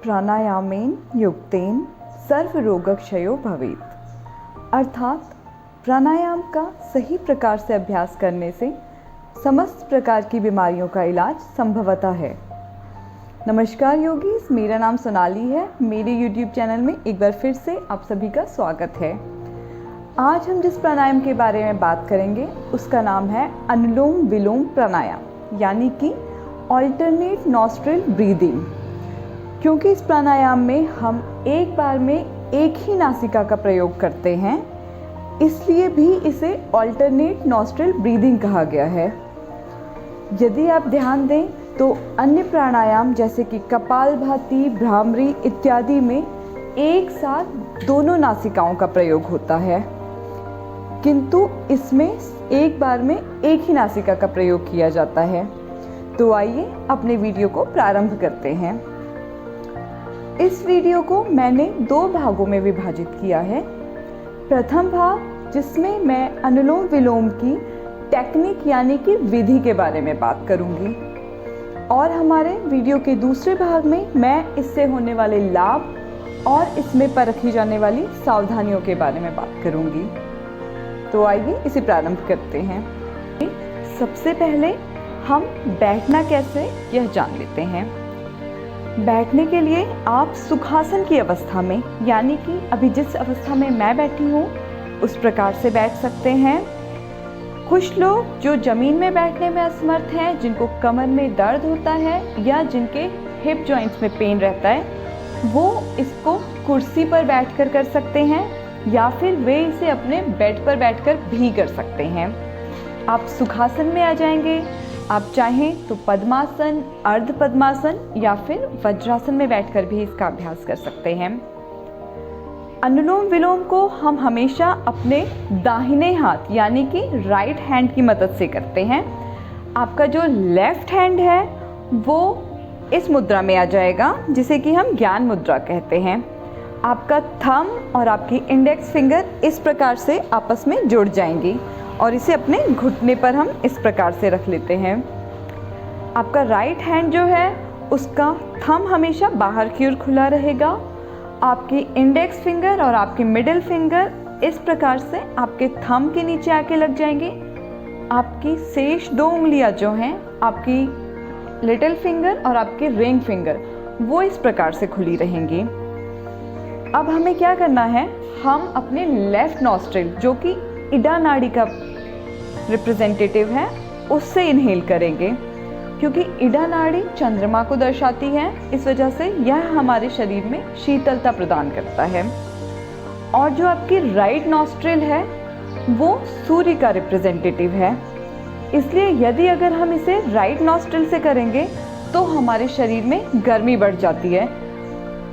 प्राणायामेन युक्तेन सर्वरोगक्षयो भवेत्। अर्थात प्राणायाम का सही प्रकार से अभ्यास करने से समस्त प्रकार की बीमारियों का इलाज संभवतः है। नमस्कार योगीस, मेरा नाम सोनाली है। मेरे YouTube चैनल में एक बार फिर से आप सभी का स्वागत है। आज हम जिस प्राणायाम के बारे में बात करेंगे उसका नाम है अनुलोम विलोम प्राणायाम, यानी कि ऑल्टरनेट नॉस्ट्रिल ब्रीदिंग। क्योंकि इस प्राणायाम में हम एक बार में एक ही नासिका का प्रयोग करते हैं, इसलिए भी इसे ऑल्टरनेट नॉस्ट्रिल ब्रीदिंग कहा गया है। यदि आप ध्यान दें तो अन्य प्राणायाम जैसे कि कपालभाति, भ्रामरी इत्यादि में एक साथ दोनों नासिकाओं का प्रयोग होता है, किंतु इसमें एक बार में एक ही नासिका का प्रयोग किया जाता है। तो आइए अपने वीडियो को प्रारंभ करते हैं। इस वीडियो को मैंने 2 भागों में विभाजित किया है। प्रथम भाग जिसमें मैं अनुलोम विलोम की टेक्निक यानी कि विधि के बारे में बात करूंगी, और हमारे वीडियो के दूसरे भाग में मैं इससे होने वाले लाभ और इसमें परखी जाने वाली सावधानियों के बारे में बात करूंगी। तो आइए इसे प्रारंभ करते हैं। सबसे पहले हम बैठना कैसे यह जान लेते हैं। बैठने के लिए आप सुखासन की अवस्था में, यानी कि अभी जिस अवस्था में मैं बैठी हूँ उस प्रकार से बैठ सकते हैं। कुछ लोग जो ज़मीन में बैठने में असमर्थ हैं, जिनको कमर में दर्द होता है या जिनके हिप जॉइंट्स में पेन रहता है, वो इसको कुर्सी पर बैठकर कर सकते हैं या फिर वे इसे अपने बेड पर बैठकर भी कर सकते हैं। आप सुखासन में आ जाएंगे। आप चाहें तो पद्मासन, अर्ध पद्मासन या फिर वज्रासन में बैठकर भी इसका अभ्यास कर सकते हैं। अनुलोम विलोम को हम हमेशा अपने दाहिने हाथ यानी कि राइट हैंड की मदद से करते हैं। आपका जो लेफ्ट हैंड है वो इस मुद्रा में आ जाएगा, जिसे कि हम ज्ञान मुद्रा कहते हैं। आपका थंब और आपकी इंडेक्स फिंगर इस प्रकार से आपस में जुड़ जाएंगी और इसे अपने घुटने पर हम इस प्रकार से रख लेते हैं। आपका राइट हैंड जो है उसका थंब हमेशा बाहर की ओर खुला रहेगा। आपकी इंडेक्स फिंगर और आपकी मिडिल फिंगर इस प्रकार से आपके थंब के नीचे आके लग जाएंगे। आपकी शेष 2 उंगलियां जो हैं, आपकी लिटिल फिंगर और आपकी रिंग फिंगर, वो इस प्रकार से खुली रहेंगी। अब हमें क्या करना है, हम अपने लेफ्ट नॉस्ट्रिल जो कि इडा नाड़ी का रिप्रेजेंटेटिव है उससे इनहेल करेंगे, क्योंकि इडा नाड़ी चंद्रमा को दर्शाती है। इस वजह से यह हमारे शरीर में शीतलता प्रदान करता है। और जो आपकी राइट नॉस्ट्रिल है वो सूर्य का रिप्रेजेंटेटिव है, इसलिए यदि अगर हम इसे राइट नॉस्ट्रिल से करेंगे तो हमारे शरीर में गर्मी बढ़ जाती है।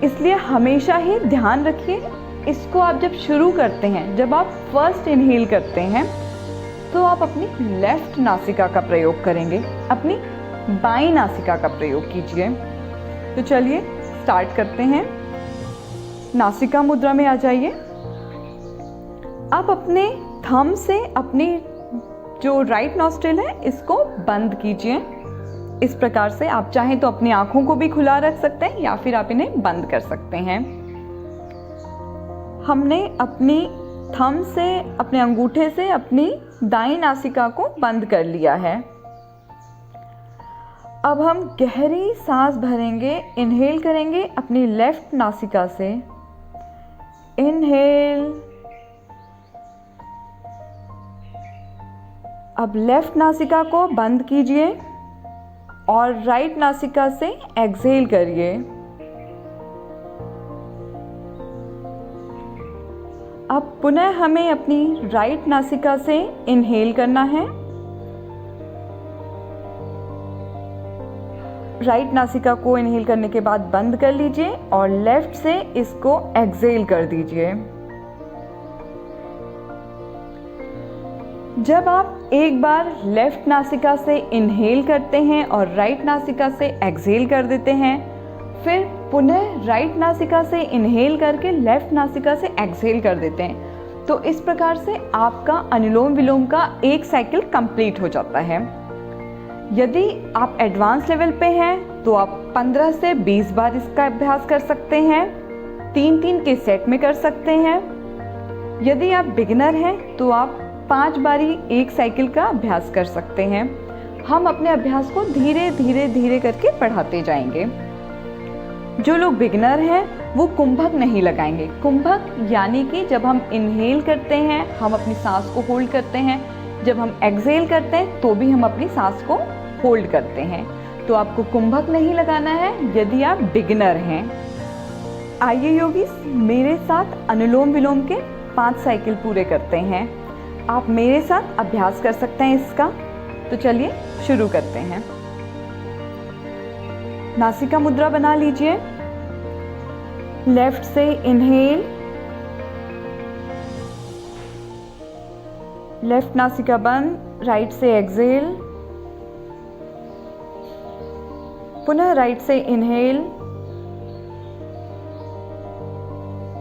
इसलिए हमेशा ही ध्यान रखिए, इसको आप जब शुरू करते हैं, जब आप फर्स्ट इनहेल करते हैं तो आप अपनी लेफ्ट नासिका का प्रयोग करेंगे, अपनी बाईं नासिका का प्रयोग कीजिए। तो चलिए स्टार्ट करते हैं। नासिका मुद्रा में आ जाइए। आप अपने थंब से अपनी जो राइट नॉस्ट्रिल है इसको बंद कीजिए। इस प्रकार से आप चाहें तो अपनी आंखों को भी खुला रख सकते हैं या फिर आप इन्हें बंद कर सकते हैं। हमने अपनी थंब से, अपने अंगूठे से अपनी दाईं नासिका को बंद कर लिया है। अब हम गहरी सांस भरेंगे, इनहेल करेंगे अपनी लेफ्ट नासिका से। इनहेल। अब लेफ्ट नासिका को बंद कीजिए और राइट नासिका से एक्सहेल करिए। अब पुनः हमें अपनी राइट नासिका से इनहेल करना है। राइट नासिका को इनहेल करने के बाद बंद कर लीजिए और लेफ्ट से इसको एक्सहेल कर दीजिए। जब आप एक बार लेफ्ट नासिका से इनहेल करते हैं और राइट नासिका से एक्सहेल कर देते हैं, फिर पुनः राइट नासिका से इनहेल करके लेफ्ट नासिका से एक्सहेल कर देते हैं, तो इस प्रकार से आपका अनुलोम विलोम का एक साइकिल कंप्लीट हो जाता है। यदि आप एडवांस लेवल पे हैं तो आप 15 से 20 बार इसका अभ्यास कर सकते हैं। 3-3 के सेट में कर सकते हैं। यदि आप बिगिनर हैं तो आप 5 बारी एक साइकिल का अभ्यास कर सकते हैं। हम अपने अभ्यास को धीरे धीरे करके बढ़ाते जाएंगे। जो लोग बिगिनर हैं वो कुंभक नहीं लगाएंगे। कुंभक यानी कि जब हम इनहेल करते हैं हम अपनी सांस को होल्ड करते हैं, जब हम एक्सहेल करते हैं तो भी हम अपनी सांस को होल्ड करते हैं। तो आपको कुंभक नहीं लगाना है यदि आप बिगिनर हैं। आइए योगीस, मेरे साथ अनुलोम विलोम के 5 साइकिल पूरे करते हैं। आप मेरे साथ अभ्यास कर सकते हैं इसका। तो चलिए शुरू करते हैं। नासिका मुद्रा बना लीजिए। लेफ्ट से इनहेल, लेफ्ट नासिका बंद, राइट से एक्सहेल, पुनः राइट से इनहेल,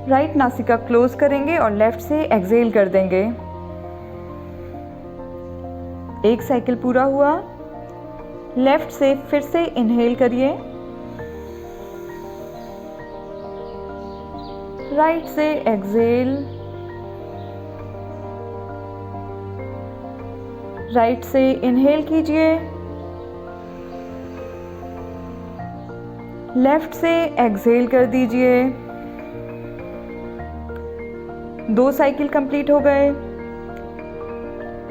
राइट नासिका क्लोज करेंगे और लेफ्ट से एक्सहेल कर देंगे। एक साइकिल पूरा हुआ। लेफ्ट से फिर से इनहेल करिए, राइट से एक्सहेल, राइट से इनहेल कीजिए, लेफ्ट से एक्सहेल कर दीजिए। 2 साइकिल कंप्लीट हो गए।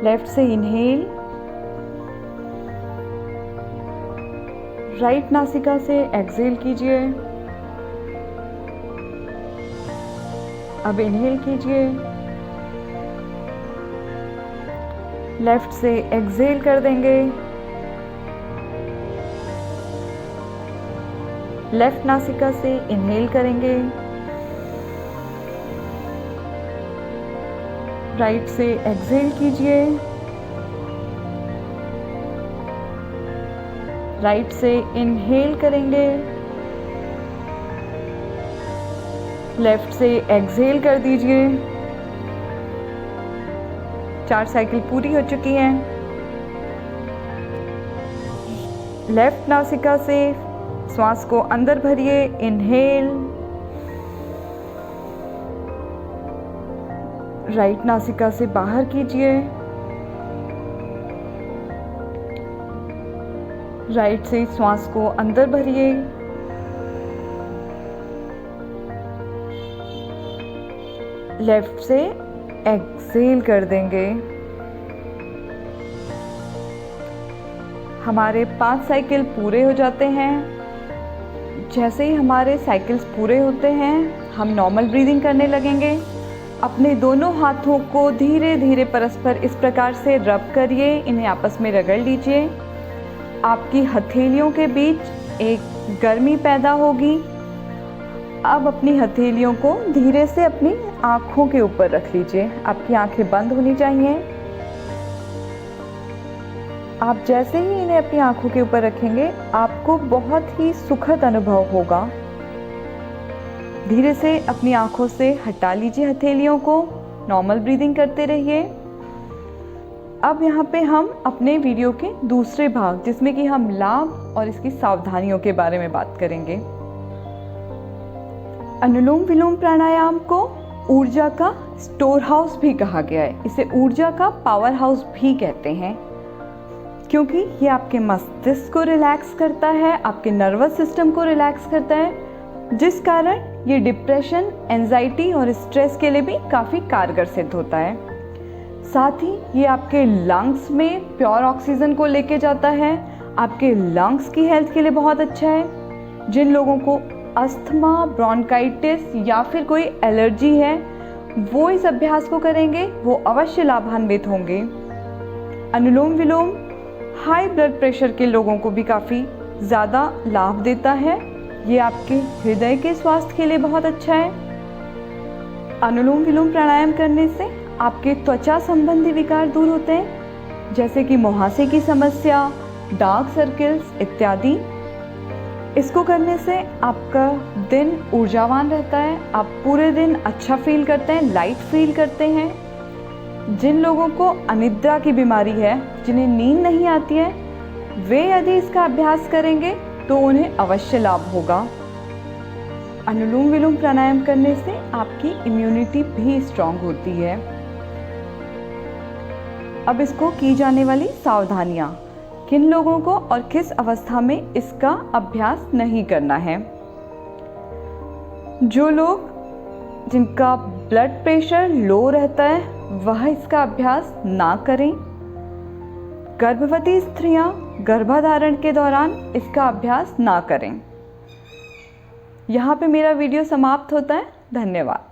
लेफ्ट से इनहेल, राइट नासिका से एक्सहेल कीजिए। अब इनहेल कीजिए, लेफ्ट से एक्सहेल कर देंगे। लेफ्ट नासिका से इनहेल करेंगे, राइट से एक्सहेल कीजिए, राइट से इनहेल करेंगे, लेफ्ट से एक्सहेल कर दीजिए। 4 साइकिल पूरी हो चुकी हैं। लेफ्ट नासिका से श्वास को अंदर भरिए, इनहेल, राइट नासिका से बाहर कीजिए, राइट से श्वास को अंदर भरिए, लेफ्ट से एक्सहेल कर देंगे। हमारे 5 साइकिल पूरे हो जाते हैं। जैसे ही हमारे साइकिल्स पूरे होते हैं हम नॉर्मल ब्रीदिंग करने लगेंगे। अपने दोनों हाथों को धीरे धीरे परस्पर इस प्रकार से रब करिए, इन्हें आपस में रगड़ लीजिए। आपकी हथेलियों के बीच एक गर्मी पैदा होगी। अब अपनी हथेलियों को धीरे से अपनी आँखों के ऊपर रख लीजिए। आपकी आँखें बंद होनी चाहिए। आप जैसे ही इन्हें अपनी आँखों के ऊपर रखेंगे आपको बहुत ही सुखद अनुभव होगा। धीरे से अपनी आँखों से हटा लीजिए हथेलियों को। नॉर्मल ब्रीदिंग करते रहिए। अब यहाँ पे हम अपने वीडियो के दूसरे भाग जिसमें कि हम लाभ और इसकी सावधानियों के बारे में बात करेंगे। अनुलोम विलोम प्राणायाम को ऊर्जा का स्टोर हाउस भी कहा गया है। इसे ऊर्जा का पावर हाउस भी कहते हैं क्योंकि ये आपके मस्तिष्क को रिलैक्स करता है, आपके नर्वस सिस्टम को रिलैक्स करता है, जिस कारण ये डिप्रेशन, एंजाइटी और स्ट्रेस के लिए भी काफ़ी कारगर सिद्ध होता है। साथ ही ये आपके लंग्स में प्योर ऑक्सीजन को लेके जाता है। आपके लंग्स की हेल्थ के लिए बहुत अच्छा है। जिन लोगों को अस्थमा, ब्रोंकाइटिस या फिर कोई एलर्जी है वो इस अभ्यास को करेंगे, वो अवश्य लाभान्वित होंगे। अनुलोम विलोम हाई ब्लड प्रेशर के लोगों को भी काफ़ी ज़्यादा लाभ देता है। ये आपके हृदय के स्वास्थ्य के लिए बहुत अच्छा है। अनुलोम विलोम प्राणायाम करने से आपके त्वचा संबंधी विकार दूर होते हैं, जैसे कि मुहासे की समस्या, डार्क सर्कल्स इत्यादि। इसको करने से आपका दिन ऊर्जावान रहता है। आप पूरे दिन अच्छा फील करते हैं, लाइट फील करते हैं। जिन लोगों को अनिद्रा की बीमारी है, जिन्हें नींद नहीं आती है, वे यदि इसका अभ्यास करेंगे तो उन्हें अवश्य लाभ होगा। अनुलोम विलोम प्राणायाम करने से आपकी इम्यूनिटी भी स्ट्रांग होती है। अब इसको की जाने वाली सावधानियां, किन लोगों को और किस अवस्था में इसका अभ्यास नहीं करना है। जो लोग जिनका ब्लड प्रेशर लो रहता है वह इसका अभ्यास ना करें। गर्भवती स्त्रियां गर्भाधारण के दौरान इसका अभ्यास ना करें। यहाँ पे मेरा वीडियो समाप्त होता है। धन्यवाद।